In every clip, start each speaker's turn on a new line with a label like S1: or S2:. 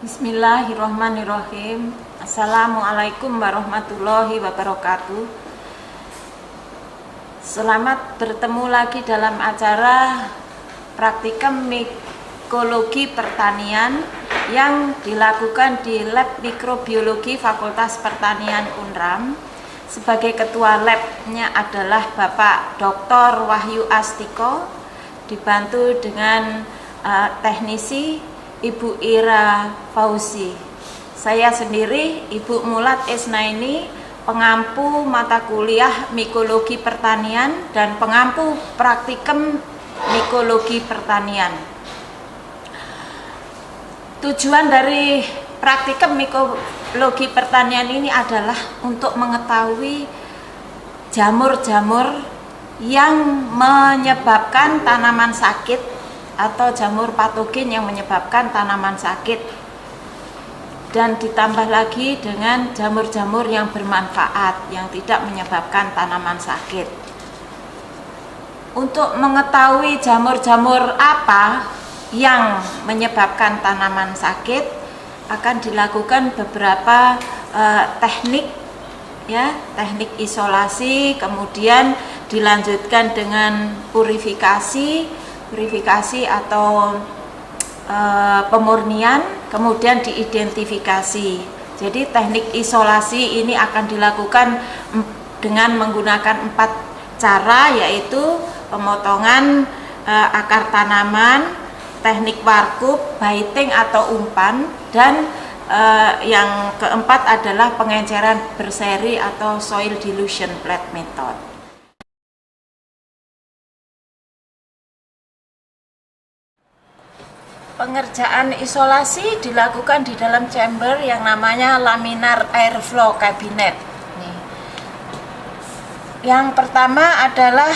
S1: Bismillahirrahmanirrahim. Assalamualaikum warahmatullahi wabarakatuh. Selamat bertemu lagi dalam acara praktikum mikologi pertanian yang dilakukan di Lab Mikrobiologi Fakultas Pertanian UNRAM. Sebagai ketua labnya adalah Bapak Dr. Wahyu Astiko, dibantu dengan teknisi Ibu Ira Fauzi. Saya sendiri Ibu Mulat Esnaini, pengampu mata kuliah Mikologi Pertanian dan pengampu praktikum Mikologi Pertanian. Tujuan dari praktikum Mikologi Pertanian ini adalah untuk mengetahui jamur-jamur yang menyebabkan tanaman sakit atau jamur patogen yang menyebabkan tanaman sakit, dan ditambah lagi dengan jamur-jamur yang bermanfaat yang tidak menyebabkan tanaman sakit. Untuk mengetahui jamur-jamur apa yang menyebabkan tanaman sakit akan dilakukan beberapa teknik, teknik isolasi, kemudian dilanjutkan dengan purifikasi atau pemurnian, kemudian diidentifikasi. Jadi teknik isolasi ini akan dilakukan dengan menggunakan 4 cara, yaitu pemotongan akar tanaman, teknik warkup, biting atau umpan, dan yang keempat adalah pengenceran berseri atau soil dilution plate method. Pengerjaan isolasi dilakukan di dalam chamber yang namanya laminar airflow cabinet. Yang pertama adalah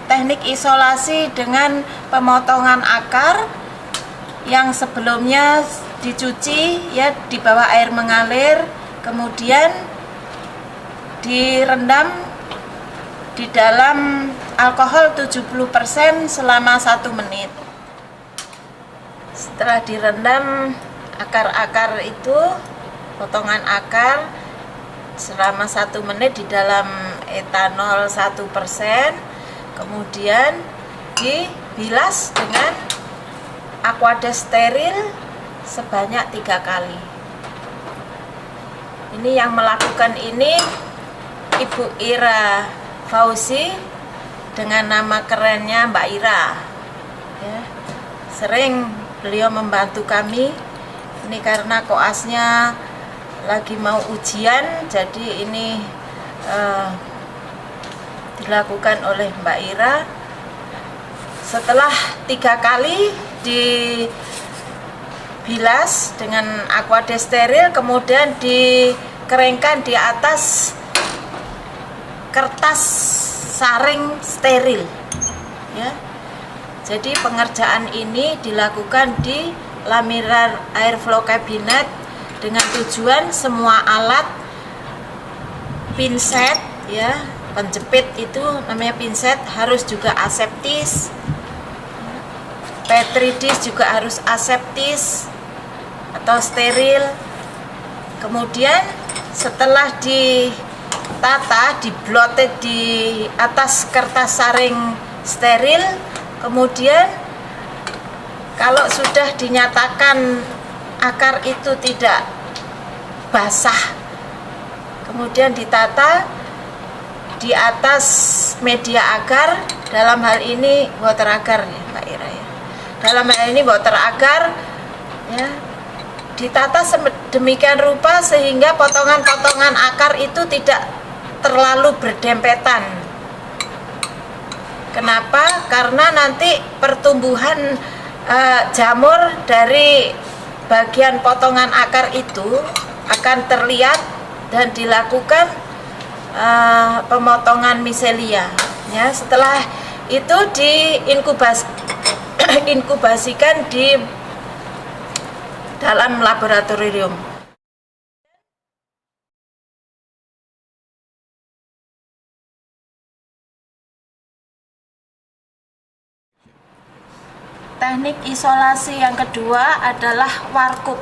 S1: teknik isolasi dengan pemotongan akar yang sebelumnya dicuci di bawah air mengalir, kemudian direndam di dalam alkohol 70% selama 1 menit. Setelah direndam akar-akar itu, potongan akar selama 1 menit di dalam etanol 1%, kemudian dibilas dengan aqueous steril sebanyak 3 kali. Ini yang melakukan ini Ibu Ira Fauzi, dengan nama kerennya Mbak Ira. Sering beliau membantu kami ini karena koasnya lagi mau ujian, jadi ini dilakukan oleh Mbak Ira. Setelah 3 kali dibilas dengan aqueous steril, kemudian dikeringkan di atas kertas saring steril, Jadi pengerjaan ini dilakukan di laminar airflow cabinet dengan tujuan semua alat, pinset, penjepit itu namanya pinset, harus juga aseptis, petri dish juga harus aseptis atau steril. Kemudian setelah ditata, diblotet di atas kertas saring steril, kemudian kalau sudah dinyatakan akar itu tidak basah, kemudian ditata di atas media agar, dalam hal ini water agar Mbak Ira Dalam hal ini water agar ditata sedemikian rupa sehingga potongan-potongan akar itu tidak terlalu berdempetan. Kenapa? Karena nanti pertumbuhan jamur dari bagian potongan akar itu akan terlihat dan dilakukan pemotongan miselia. Setelah itu diinkubasikan di dalam laboratorium. Teknik isolasi yang kedua adalah warkup.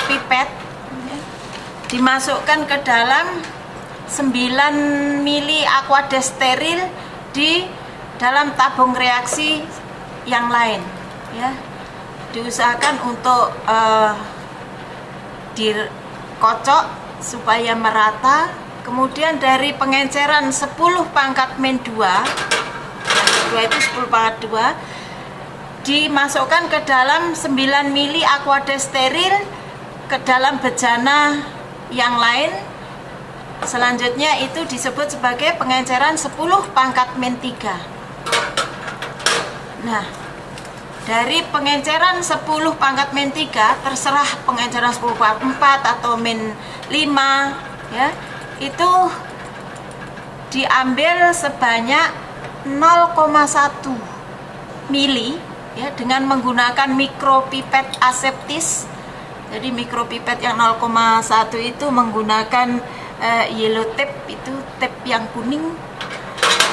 S1: pipet, dimasukkan ke dalam 9 mili aquades steril di dalam tabung reaksi yang lain, ya. Diusahakan untuk dikocok supaya merata. Kemudian dari pengenceran 10 pangkat min 2, itu 10 pangkat 2, dimasukkan ke dalam 9 mili aquades steril ke dalam bejana yang lain. Selanjutnya itu disebut sebagai pengenceran 10 pangkat min 3. Nah, dari pengenceran 10 pangkat min 3, terserah pengenceran 10 pangkat 4 atau min 5 ya, itu diambil sebanyak 0,1 mili ya, dengan menggunakan mikropipet aseptis. Jadi mikropipet yang 0,1 itu menggunakan yellow tape, itu tape yang kuning,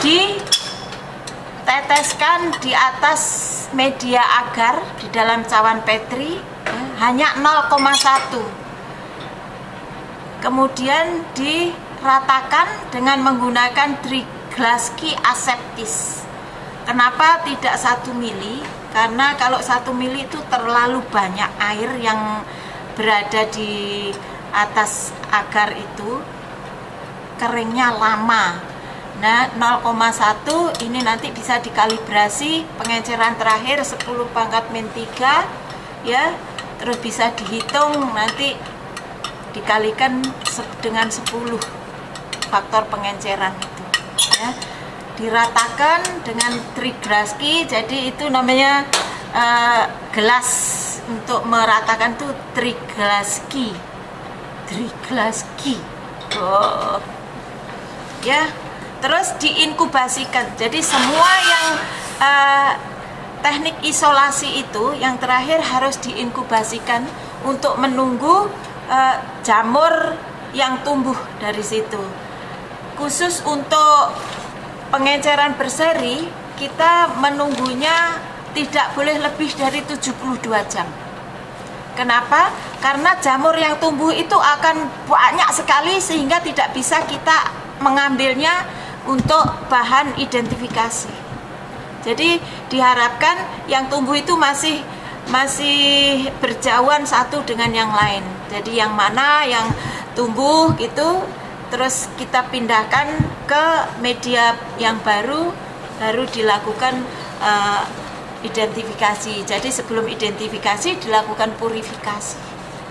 S1: diteteskan di atas media agar di dalam cawan Petri ya, hanya 0,1. Kemudian diratakan dengan menggunakan Triglassky aseptis. Kenapa tidak 1 mili? Karena kalau 1 mili itu terlalu banyak air yang berada di atas agar itu, keringnya lama. Nah, 0,1 ini nanti bisa dikalibrasi pengenceran terakhir 10 pangkat min 3 ya, terus bisa dihitung nanti dikalikan dengan 10 faktor pengenceran itu ya. Diratakan dengan Triglassky, jadi itu namanya gelas untuk meratakan tuh Triglassky. Oh. Ya, terus diinkubasikan. Jadi semua yang teknik isolasi itu yang terakhir harus diinkubasikan untuk menunggu jamur yang tumbuh dari situ. Khusus untuk pengenceran berseri, kita menunggunya tidak boleh lebih dari 72 jam. Kenapa? Karena jamur yang tumbuh itu akan banyak sekali sehingga tidak bisa kita mengambilnya untuk bahan identifikasi. Jadi diharapkan yang tumbuh itu masih berjauhan satu dengan yang lain. Jadi yang mana yang tumbuh gitu, terus kita pindahkan ke media yang baru dilakukan identifikasi. Jadi sebelum identifikasi dilakukan purifikasi,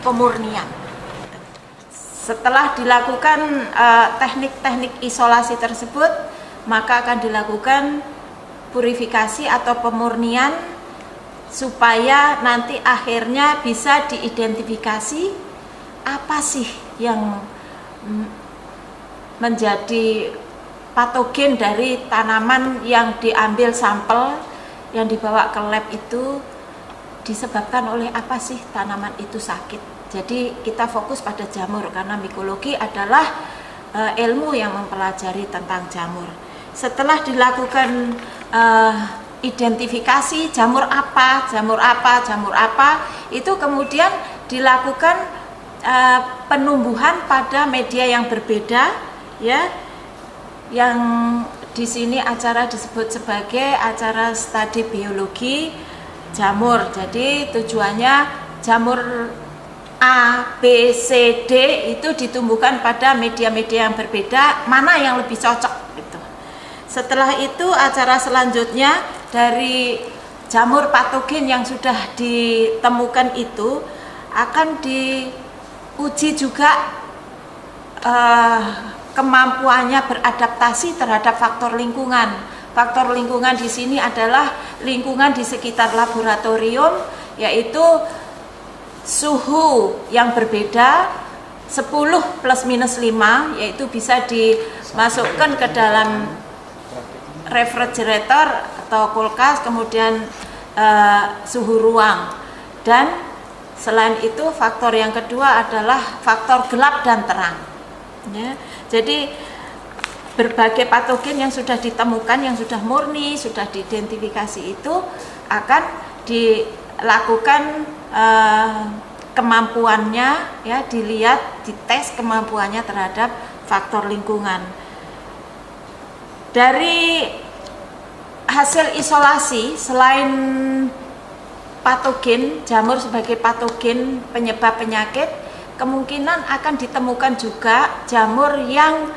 S1: pemurnian. Setelah dilakukan teknik-teknik isolasi tersebut, maka akan dilakukan purifikasi atau pemurnian supaya nanti akhirnya bisa diidentifikasi apa sih yang menjadi patogen dari tanaman yang diambil sampel, yang dibawa ke lab itu disebabkan oleh apa sih tanaman itu sakit. Jadi kita fokus pada jamur karena mikologi adalah ilmu yang mempelajari tentang jamur. Setelah dilakukan identifikasi jamur apa, itu kemudian dilakukan penumbuhan pada media yang berbeda ya, yang di sini acara disebut sebagai acara studi biologi jamur. Jadi tujuannya jamur A, B, C, D itu ditumbuhkan pada media-media yang berbeda, mana yang lebih cocok gitu. Setelah itu acara selanjutnya dari jamur patogen yang sudah ditemukan itu akan diuji juga kemampuannya beradaptasi terhadap faktor lingkungan. Faktor lingkungan di sini adalah lingkungan di sekitar laboratorium, yaitu suhu yang berbeda 10 plus minus 5, yaitu bisa dimasukkan ke dalam refrigerator atau kulkas, kemudian suhu ruang. Dan selain itu faktor yang kedua adalah faktor gelap dan terang ya. Jadi berbagai patogen yang sudah ditemukan, yang sudah murni, sudah diidentifikasi itu akan dilakukan kemampuannya ya, dilihat, dites kemampuannya terhadap faktor lingkungan. Dari hasil isolasi, selain patogen, jamur sebagai patogen penyebab penyakit, kemungkinan akan ditemukan juga jamur yang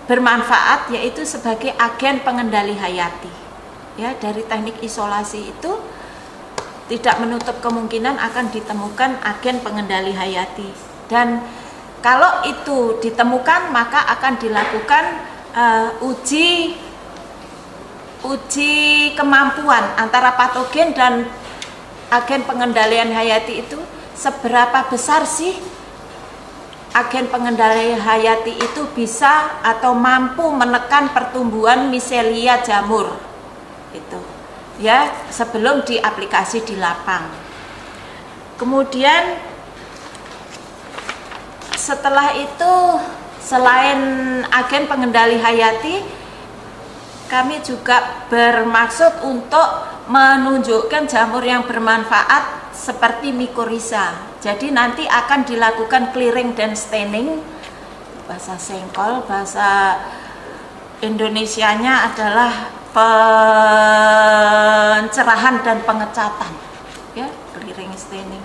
S1: bermanfaat, yaitu sebagai agen pengendali hayati. Ya, dari teknik isolasi itu tidak menutup kemungkinan akan ditemukan agen pengendali hayati. Dan kalau itu ditemukan, maka akan dilakukan uji kemampuan antara patogen dan agen pengendalian hayati itu. Seberapa besar sih agen pengendali hayati itu bisa atau mampu menekan pertumbuhan miselia jamur itu, ya, sebelum diaplikasi di lapang. Kemudian setelah itu, selain agen pengendali hayati, kami juga bermaksud untuk menunjukkan jamur yang bermanfaat seperti mycorrhiza. Jadi nanti akan dilakukan clearing dan staining, bahasa Sengkol, bahasa Indonesianya adalah pencerahan dan pengecatan, ya, clearing staining.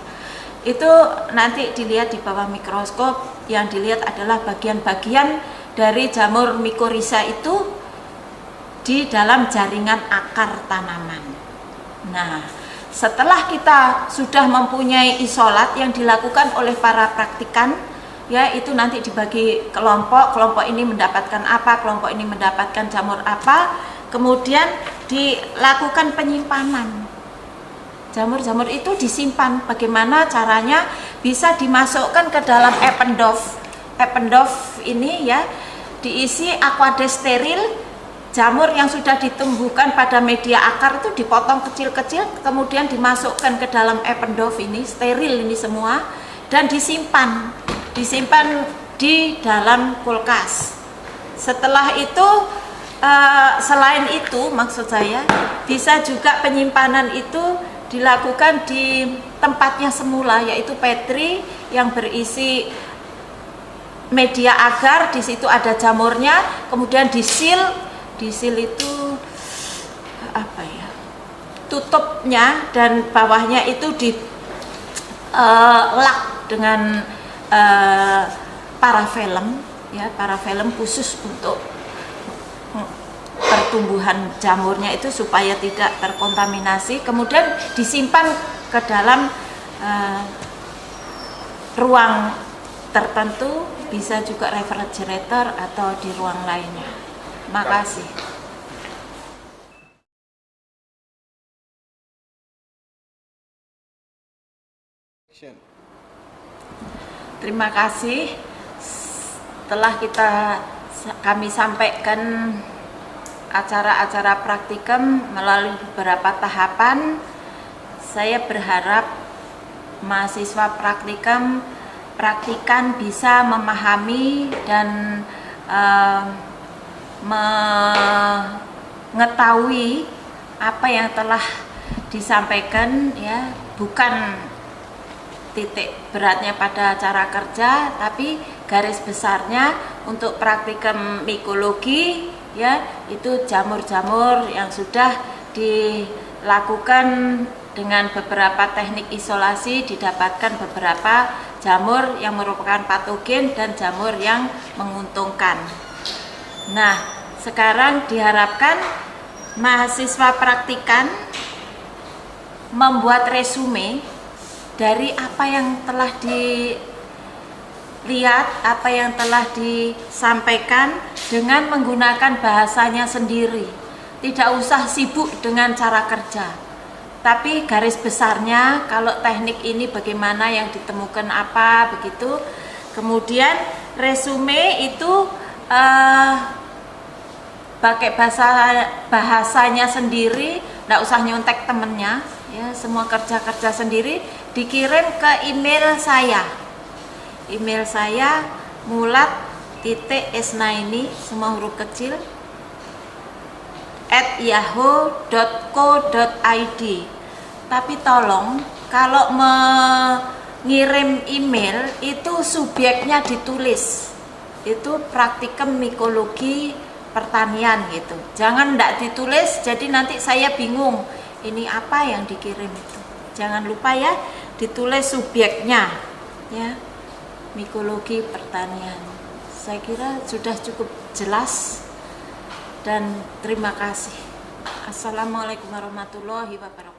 S1: Itu nanti dilihat di bawah mikroskop. Yang dilihat adalah bagian-bagian dari jamur mycorrhiza itu di dalam jaringan akar tanaman. Nah, setelah kita sudah mempunyai isolat yang dilakukan oleh para praktikan, ya, itu nanti dibagi kelompok ini mendapatkan apa, kelompok ini mendapatkan jamur apa, kemudian dilakukan penyimpanan. Jamur-jamur itu disimpan. Bagaimana caranya? Bisa dimasukkan ke dalam Eppendorf. Eppendorf ini, ya, diisi aqueous steril. Jamur yang sudah ditumbuhkan pada media akar itu dipotong kecil-kecil, kemudian dimasukkan ke dalam Eppendorf ini, steril ini semua, dan disimpan di dalam kulkas. Setelah itu, selain itu, maksud saya, bisa juga penyimpanan itu dilakukan di tempatnya semula, yaitu petri yang berisi media agar. Di situ ada jamurnya, kemudian disil itu apa ya, tutupnya, dan bawahnya itu di lak dengan parafilm, ya, parafilm khusus untuk pertumbuhan jamurnya itu supaya tidak terkontaminasi. Kemudian disimpan ke dalam ruang tertentu, bisa juga refrigerator atau di ruang lainnya. Makasih. Terima kasih. Setelah kami sampaikan acara-acara praktikum melalui beberapa tahapan, saya berharap mahasiswa praktikan bisa memahami dan mengetahui apa yang telah disampaikan, ya, bukan titik beratnya pada cara kerja, tapi garis besarnya untuk praktikum mikologi, ya, itu jamur-jamur yang sudah dilakukan dengan beberapa teknik isolasi, didapatkan beberapa jamur yang merupakan patogen dan jamur yang menguntungkan. Nah, sekarang diharapkan mahasiswa praktikan membuat resume dari apa yang telah dilihat, apa yang telah disampaikan dengan menggunakan bahasanya sendiri. Tidak usah sibuk dengan cara kerja, tapi garis besarnya, kalau teknik ini bagaimana, yang ditemukan apa, begitu. Kemudian resume itu pakai bahasanya sendiri, tidak usah nyontek temennya, ya, semua kerja sendiri, dikirim ke email saya. Email saya mulat.esnaini, semua huruf kecil, @yahoo.co.id. Tapi tolong, kalau mengirim email itu subjeknya ditulis, itu praktikum mikologi pertanian gitu. Jangan ndak ditulis, jadi nanti saya bingung ini apa yang dikirim itu. Jangan lupa, ya, ditulis subjeknya, ya. mikologi pertanian. Saya kira sudah cukup jelas dan terima kasih. Assalamualaikum warahmatullahi wabarakatuh.